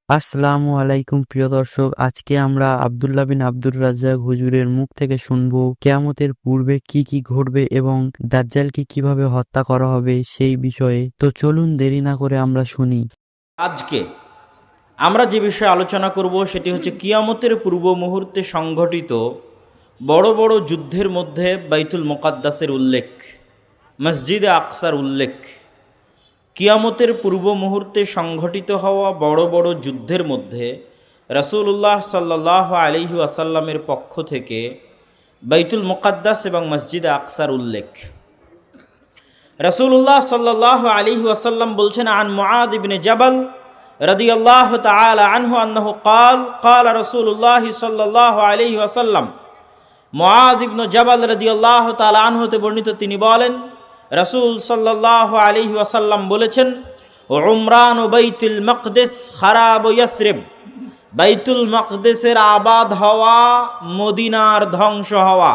আসসালামু আলাইকুম প্রিয় দর্শক, আজকে আমরা আব্দুল্লাহ বিন আব্দুর রাজ্জাক হুজুরের মুখ থেকে শুনবো কিয়ামতের পূর্বে কি কি ঘটবে এবং দাজ্জালকে কিভাবে হত্যা করা হবে সেই বিষয়ে। তো চলুন দেরি না করে আমরা শুনি। আজকে আমরা যে বিষয়ে আলোচনা করব সেটি হচ্ছে কিয়ামতের পূর্ব মুহূর্তে সংঘটিত বড় বড় যুদ্ধের মধ্যে বাইতুল মুকাদ্দাসের উল্লেখ, মসজিদে আকসার উল্লেখ। কিয়ামতের পূর্ব মুহূর্তে সংঘটিত হওয়া বড় বড় যুদ্ধের মধ্যে রাসূলুল্লাহ সাল্লাল্লাহু আলাইহি ওয়াসাল্লামের পক্ষ থেকে বাইতুল মুকাদ্দাস এবং মসজিদে আকসার উল্লেখ। রাসূলুল্লাহ সাল্লাল্লাহু আলাইহি ওয়াসাল্লাম বলছেন, আন মুআয ইবনে জাবাল রাদিয়াল্লাহু তাআলা আনহু আন্নাহু قال قال رسول الله صلى الله عليه وسلم। মুআয ইবনে জাবাল রাদিয়াল্লাহু তাআলা আনহু হতে বর্ণিত, তিনি বলেন রাসূল সাল্লাল্লাহু আলাইহি ওয়াসাল্লাম বলেছেন, উমরান বাইতুল মাকদিস খারাব ইয়াসরিব। বাইতুল মাকদিসের আবাদ হওয়া, মদিনার ধ্বংস হওয়া।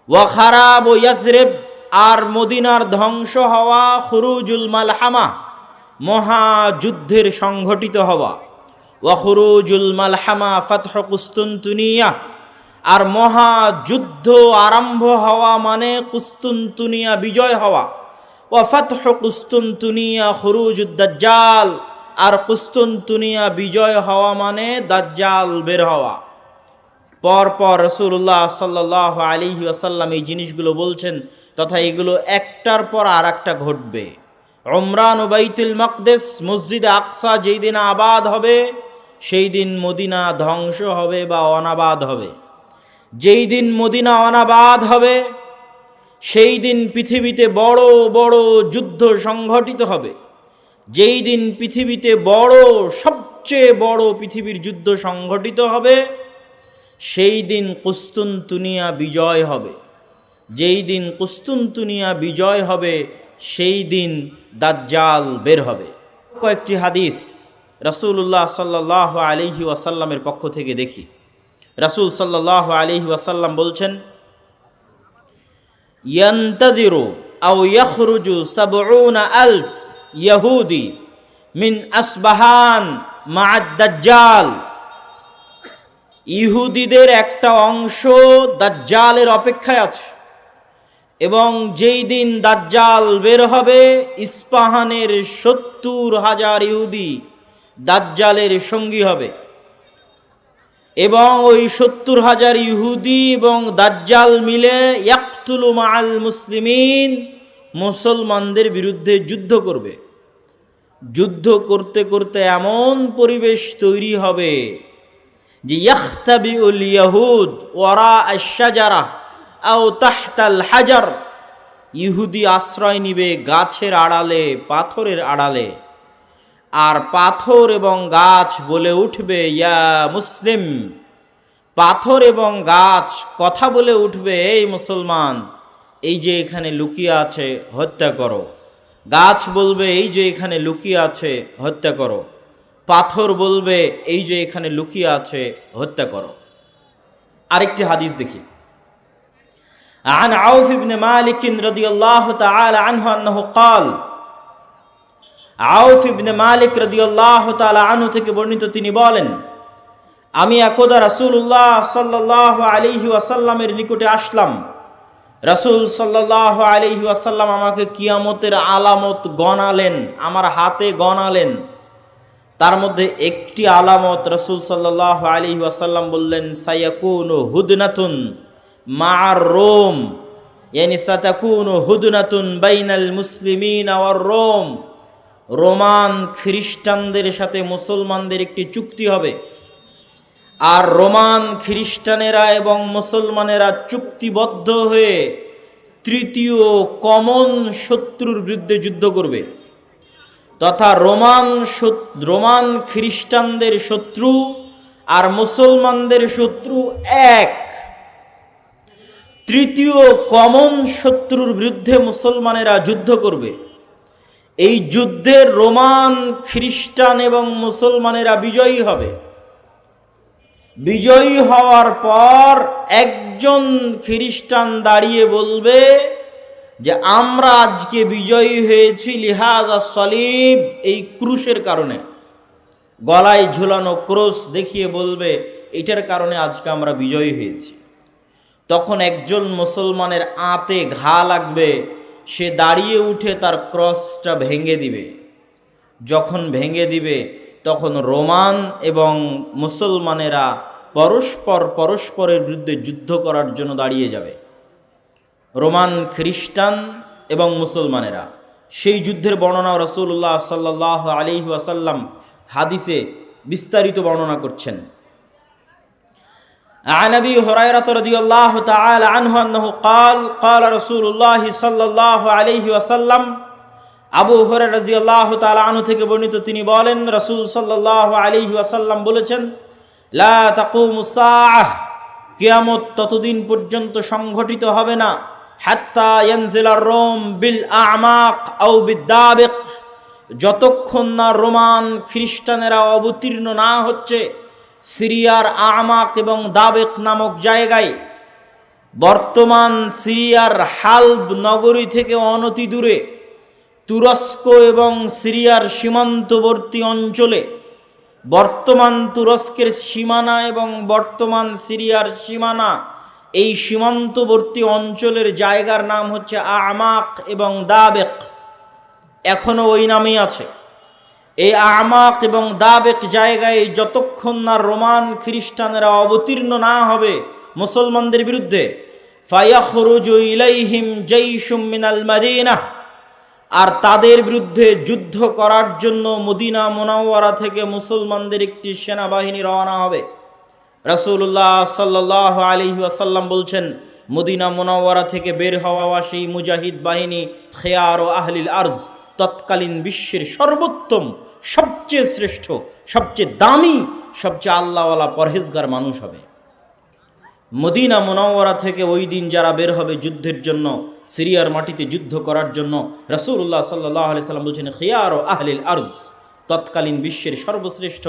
ওয়া খারাব ইয়াসরিব, আর মদিনার ধ্বংস হওয়া খুরুজুল মালহামা, মহাযুদ্ধের সংঘটিত হওয়া। ওয়া খুরুজুল মালহামা ফাতহ কুস্তুনতুনিয়া, আর মহাযুদ্ধ আরম্ভ হওয়া মানে কুস্তুনতুনিয়া বিজয় হওয়া। ওয়া ফাতহ কুস্তুনতুনিয়া খুরুজুদ দাজ্জাল, আর কুস্তুনতুনিয়া বিজয় হওয়া মানে দাজ্জাল বের হওয়া। পরপর রাসূলুল্লাহ সাল্লাল্লাহু আলাইহি ওয়াসাল্লাম এই জিনিসগুলো বলছেন, তথা এগুলো একটার পর আর একটা ঘটবে। উমরান ও বাইতুল মাকদিস, মসজিদে আকসা যেই দিন আবাদ হবে সেই দিন মদিনা ধ্বংস হবে বা অনাবাদ হবে। যেই দিন মদিনা অনাবাদ হবে সেই দিন পৃথিবীতে বড় বড় যুদ্ধ সংঘটিত হবে। যেই দিন পৃথিবীতে সবচেয়ে বড় পৃথিবীর যুদ্ধ সংঘটিত হবে সেই দিন কুস্তুনতুনিয়া বিজয় হবে। যেই দিন কুস্তুনতুনিয়া বিজয় হবে সেই দিন দাজ্জাল বের হবে। কয়েকটি হাদিস রাসূলুল্লাহ সাল্লাল্লাহু আলাইহি ওয়াসাল্লামের পক্ষ থেকে দেখি। রাসূল সাল্লাল্লাহু আলাইহি ওয়াসাল্লাম বলছেন, ইয়ান্তাযিরু আও ইয়াখরুজু ৭০,০০০ ইয়াহুদি মিন আসবাহান মা'আদ দাজ্জাল। ইহুদিদের একটা অংশ দাজ্জালের অপেক্ষায় আছে, এবং যেই দিন দাজ্জাল বের হবে ইস্পাহানের ৭০,০০০ ইহুদি দাজ্জালের সঙ্গী হবে। এবং ওই ৭০,০০০ ইহুদি এবং দাজ্জাল মিলে ইয়াকতুলু মাআল মুসলিমিন, মুসলমানদের বিরুদ্ধে যুদ্ধ করবে। যুদ্ধ করতে করতে এমন পরিবেশ তৈরি হবে যে ইয়াখতাবিউল ইয়াহুদ ওয়ারা আশ-শাজারা আও তাহতাল হাজার, ইহুদি আশ্রয় নিবে গাছের আড়ালে, পাথরের আড়ালে। আর পাথর এবং গাছ বলে উঠবে ইয়া মুসলিম। পাথর এবং গাছ কথা বলে উঠবে, এই মুসলমান, এই যে এখানে লুকিয়ে আছে হত্যা করো। গাছ বলবে, এই যে এখানে লুকিয়ে আছে হত্যা করো। পাথর বলবে, এই যে এখানে লুকিয়ে আছে হত্যা করো। আরেকটি হাদিস দেখি। عن عوف بن مالك رضي الله تعالى عنه أنه قال। আউফ ইবনে মালিক রাদিয়াল্লাহু তাআলা আনহু থেকে বর্ণিত, তিনি বলেন, আমি একদা রাসূলুল্লাহ সাল্লাল্লাহু আলাইহি ওয়াসাল্লামের নিকটে আসলাম। রাসূল সাল্লাল্লাহু আলাইহি ওয়াসাল্লাম আমাকে কিয়ামতের আলামত গণালেন, আমার হাতে গণালেন। তার মধ্যে একটি আলামত রাসূল সাল্লাল্লাহু আলাইহি ওয়াসাল্লাম বললেন, সায়াকুনু হুদনাতুন মা'আর রোম, ইয়ানি সাতাকুনু হুদনাতুন বাইনাল মুসলিমিনা ওয়ার রোম। রোমান খ্রিস্টানদের সাথে মুসলমানদের একটি চুক্তি হবে, আর রোমান খ্রিস্টানেরা এবং মুসলমানেরা চুক্তিবদ্ধ হয়ে তৃতীয় কমন শত্রুর বিরুদ্ধে যুদ্ধ করবে। তথা রোমান খ্রিস্টানদের শত্রু আর মুসলমানদের শত্রু এক। তৃতীয় কমন শত্রুর বিরুদ্ধে মুসলমানেরা যুদ্ধ করবে। এই যুদ্ধের রোমান খ্রিস্টান এবং মুসলমানেরা বিজয়ী হবে। বিজয়ী হওয়ার পর একজন খ্রিস্টান দাঁড়িয়ে বলবে যে আমরা আজকে বিজয়ী হয়েছি লিহাজা সলিব, এই ক্রুশের কারণে। গলায় ঝুলানো ক্রস দেখিয়ে বলবে এটার কারণে আজকে আমরা বিজয়ী হয়েছি। তখন একজন মুসলমানের আঁতে ঘা লাগবে, সে দাঁড়িয়ে উঠে তার ক্রসটা ভেঙে দিবে। যখন ভেঙে দিবে তখন রোমান এবং মুসলমানেরা পরস্পরের বিরুদ্ধে যুদ্ধ করার জন্য দাঁড়িয়ে যাবে। রোমান খ্রিস্টান এবং মুসলমানেরা, সেই যুদ্ধের বর্ণনা রাসূলুল্লাহ সাল্লাল্লাহু আলাইহি ওয়াসাল্লাম হাদিসে বিস্তারিত বর্ণনা করছেন। عن أبي هريرة رضي الله تعالى عنه أنه قال رسول الله صلى الله عليه وسلم আবু হুরায়রা রাদিয়াল্লাহু তাআলা আনহু থেকে বর্ণিত, তিনি বলেন রাসূল সাল্লাল্লাহু আলাইহি ওয়াসাল্লাম বলেছেন, লা তাকুমুস সাআহ, কিয়ামত ততদিন পর্যন্ত সংঘটিত হবে না, হাত্তা ইয়ানজিলার রোম বিল আ'মাক আও বিদ্দাবিক, যতক্ষণ না রোমান খ্রিস্টানেরা অবতীর্ণ না হচ্ছে সিরিয়ার আমাক এবং দাবেক নামক জায়গায়। বর্তমান সিরিয়ার হালব নগরী থেকে অনতি দূরে তুরস্ক এবং সিরিয়ার সীমান্তবর্তী অঞ্চলে, বর্তমান তুরস্কের সীমানা এবং বর্তমান সিরিয়ার সীমানা, এই সীমান্তবর্তী অঞ্চলের জায়গার নাম হচ্ছে আমাক এবং দাবেক, এখনো ওই নামেই আছে। এই আমাক এবং দাবেক জায়গায় যতক্ষণ না রোমান খ্রিস্টানেরা অবতীর্ণ না হবে মুসলমানদের বিরুদ্ধে, ফায়াখরুজু ইলাইহিম জাইশুম মিনাল মাদিনাহ, আর তাদের বিরুদ্ধে যুদ্ধ করার জন্য মদিনা মুনাওয়ারা থেকে মুসলমানদের একটি সেনাবাহিনী রওনা হবে। রাসূলুল্লাহ সাল্লাল্লাহু আলাইহি ওয়াসাল্লাম বলছেন, মদিনা মুনাওয়ারা থেকে বের হওয়া সেই মুজাহিদ বাহিনী খিয়ার ও আহলিল আরজ, তৎকালীন বিশ্বের সর্বোত্তম, সবচেয়ে শ্রেষ্ঠ, সবচেয়ে দামি, সবচেয়ে আল্লাহওয়ালা পরহেজগার মানুষ হবে। মদিনা মুনাওয়ারা থেকে ওই দিন যারা বের হবে যুদ্ধের জন্য, সিরিয়ার মাটিতে যুদ্ধ করার জন্য, রাসূলুল্লাহ সাল্লাল্লাহু আলাইহি সাল্লাম বলছেন খিয়ার ও আহলিল আরজ, তৎকালীন বিশ্বের সর্বশ্রেষ্ঠ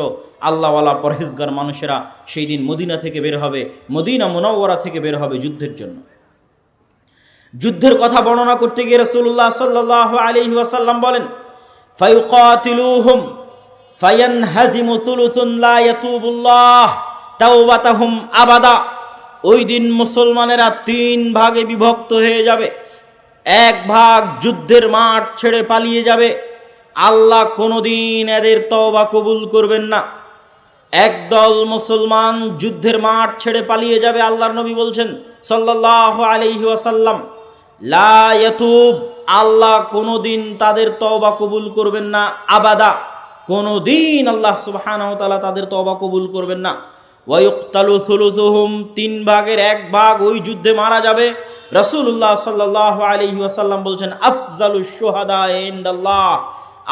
আল্লাহওয়ালা পরহেজগার মানুষেরা সেই দিন মদিনা থেকে বের হবে, মদিনা মুনাওয়ারা থেকে বের হবে যুদ্ধের জন্য। যুদ্ধের কথা বর্ণনা করতে গিয়ে রাসূলুল্লাহ সাল্লাল্লাহু আলাইহি ওয়াসাল্লাম বলেন, ফায়ুকাতিলুহুম ফায়ানহাজিমু সুলুসুন লা ইয়াতুবুল্লাহ তাওবাতাহুম আবাদা, ওই দিন মুসলমানেরা 3 ভাগে বিভক্ত হয়ে যাবে। এক ভাগ যুদ্ধের মাঠ ছেড়ে পালিয়ে যাবে, আল্লাহ কোনোদিন এদের তওবা কবুল করবেন না। একদল মুসলমান যুদ্ধের মাঠ ছেড়ে পালিয়ে যাবে, আল্লাহর নবী বলছেন সাল্লাল্লাহু আলাইহি ওয়াসাল্লাম, লা ইয়াতুব, আল্লাহ কোনোদিন তাদের তওবা কবুল করবেন না, আবাদা, কোনোদিন আল্লাহ সুবহানাহু ওয়া তাআলা তাদের তওবা কবুল করবেন না। ওয়া ইউকতালু সুলুসুহুম, 3 ভাগের 1 ভাগ ওই যুদ্ধে মারা যাবে। রাসূলুল্লাহ সাল্লাল্লাহু আলাইহি ওয়াসাল্লাম বলছেন, আফজালুশ শুহাদা ইনদাল্লাহ,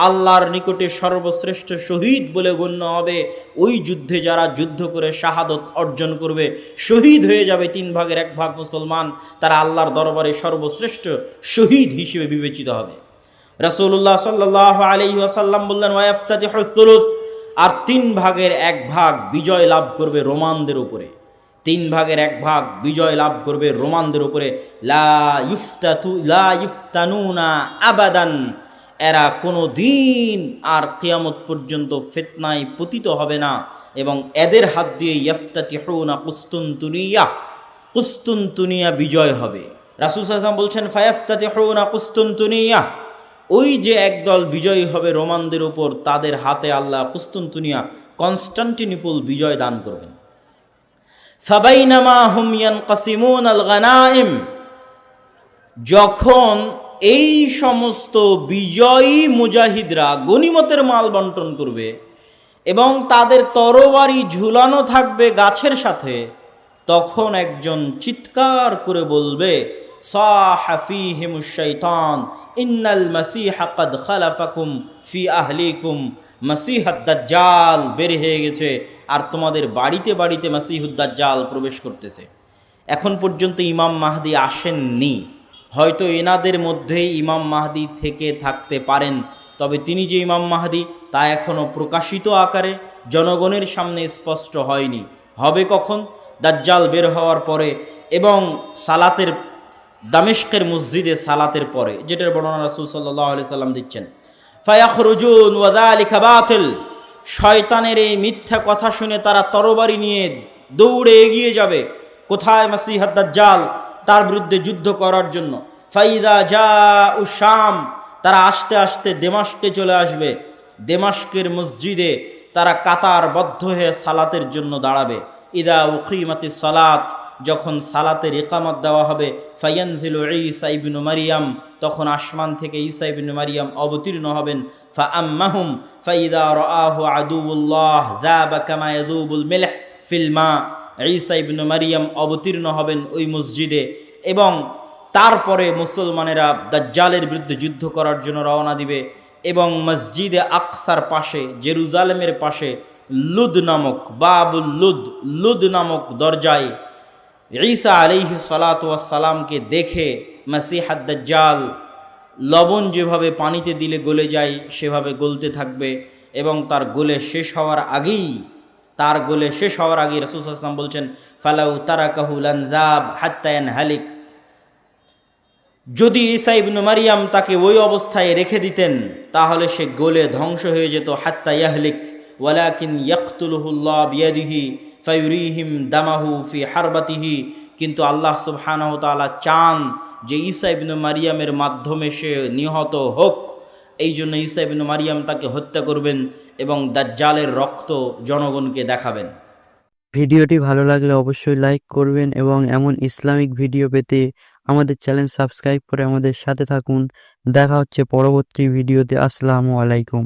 আল্লাহর নিকটে সর্বশ্রেষ্ঠ শহীদ বলে গণ্য হবে ওই যুদ্ধে যারা যুদ্ধ করে শাহাদত অর্জন করবে, শহীদ হয়ে যাবে 3 ভাগের 1 ভাগ মুসলমান, তারা আল্লাহর দরবারে সর্বশ্রেষ্ঠ শহীদ হিসেবে বিবেচিত হবে। রাসূলুল্লাহ সাল্লাল্লাহু আলাইহি ওয়াসাল্লাম বললেন, ওয়াইফতাতিহুস সুলুস, আর 3 ভাগের 1 ভাগ বিজয় লাভ করবে রোমানদের উপরে, 3 ভাগের 1 ভাগ বিজয় লাভ করবে রোমানদের উপরে। লা ইফতানুনা আবাদান, এরা কোনো দিন আর কিয়ামত পর্যন্ত ফিতনায় পতিত হবে না, এবং এদের হাত দিয়ে ইফতাতিহুনা কুস্তুনতুনিয়া বিজয় হবে। রাসূল সাল্লাল্লাহু আলাইহি ওয়াসাল্লাম বলছেন, ফায়াফতাতিহুনা কুস্তুনতুনিয়া, ওই যে একদল বিজয়ী হবে রোমানদের উপর, তাদের হাতে আল্লাহ কুস্তুনতুনিয়া, কনস্টান্টিনোপল বিজয় দান করবেন। ফাবাইনামা হুম ইয়ানকাসিমুনাল গানাইম, যখন এই সমস্ত বিজয়ী মুজাহিদরা গনিমতের মাল বন্টন করবে এবং তাদের তরবারি ঝুলানো থাকবে গাছের সাথে, তখন একজন চিৎকার করে বলবে, সাহা ফীহিমুশ শাইতান ইন্নাল মাসীহা ক্বাদ খালাফাকুম ফি আহলিকুম, মাসীহুদ দাজ্জাল বের হয়ে গেছে আর তোমাদের বাড়িতে বাড়িতে মাসীহুদ দাজ্জাল প্রবেশ করতেছে। এখন পর্যন্ত ইমাম মাহদি আসেননি, হয়তো এনাদের মধ্যেই ইমাম মাহদি থেকে থাকতে পারেন, তবে তিনি যে ইমাম মাহদি তা এখনও প্রকাশিত আকারে জনগণের সামনে স্পষ্ট হয়নি। হবে কখন? দাজ্জাল বের হওয়ার পরে এবং সালাতের, দামেস্কের মসজিদে সালাতের পরে, যেটার বর্ণনা রাসূল সাল্লাল্লাহু আলাইহি সাল্লাম দিচ্ছেন। ফায়াখরুজুন ওয়া যালিকা বাতিল, শয়তানের এই মিথ্যা কথা শুনে তারা তরবারি নিয়ে দৌড়ে এগিয়ে যাবে কোথায়? মাসিহাদ দাজ্জাল, তার বিরুদ্ধে যুদ্ধ করার জন্য। ফাইদা জাউ শাম, তারা আস্তে আস্তে দেমাস্কে চলে আসবে। দেমাস্কের মসজিদে তারা কাতারবদ্ধ হয়ে সালাতের জন্য দাঁড়াবে। ইদা উকিমাতিস সালাত, যখন সালাতের ইকামত দেওয়া হবে, ফায়ানজিলু ঈসা ইবনু মারিয়াম, তখন আসমান থেকে ঈসা ইবনু মারিয়াম অবতীর্ণ হবেন। ফাআম্মাহুম ফাইদা রাআহু আদুউল্লাহ যাবা কামা ইয়াযুবুল মিলহ ফিল মা, ঈসা ইবনু মারিয়াম অবতীর্ণ হবেন ওই মসজিদে, এবং তারপরে মুসলমানেরা দাজ্জালের বিরুদ্ধে যুদ্ধ করার জন্য রওনা দিবে। এবং মসজিদে আকসার পাশে, জেরুজালেমের পাশে লুদ নামক, বাবুল লুদ, লুদ নামক দরজায় ঈসা আলাইহিস সালাতু ওয়াস সালামকে দেখে মাসিহাদ দাজ্জাল লবণ যেভাবে পানিতে দিলে গলে যায় সেভাবে গলতে থাকবে, এবং তার গলে শেষ হওয়ার আগেই রাসূল সাল্লাল্লাহু আলাইহি ওয়াসাল্লাম বলছেন, ফালাউ তারাকাহু লানযাব হাত্তা ইয়ানহালিক, যদি ঈসা ইবনু মারিয়াম তাকে ওই অবস্থায় রেখে দিতেন তাহলে সে গলে ধ্বংস হয়ে যেত। হাত্তা ইয়াহলিক ওয়ালাকিন ইয়াকতুলুহুল্লাহ বিয়াদিহি ফায়ুরিহিম দামাহু ফি হারবাতিহি, কিন্তু আল্লাহ সুবহানাহু ওয়া তাআলা চান যে ঈসা ইবনু মারিয়ামের মাধ্যমে সে নিহত হোক। এই জন্য ঈসা ইবনু মারিয়াম তাকে হত্যা করবেন এবং দাজ্জালের রক্ত জনগণকে দেখাবেন। ভিডিওটি ভালো লাগলে অবশ্যই লাইক করবেন এবং এমন ইসলামিক ভিডিও পেতে আমাদের চ্যানেল সাবস্ক্রাইব করে আমাদের সাথে থাকুন। দেখা হচ্ছে পরবর্তী ভিডিওতে। আসসালামু আলাইকুম।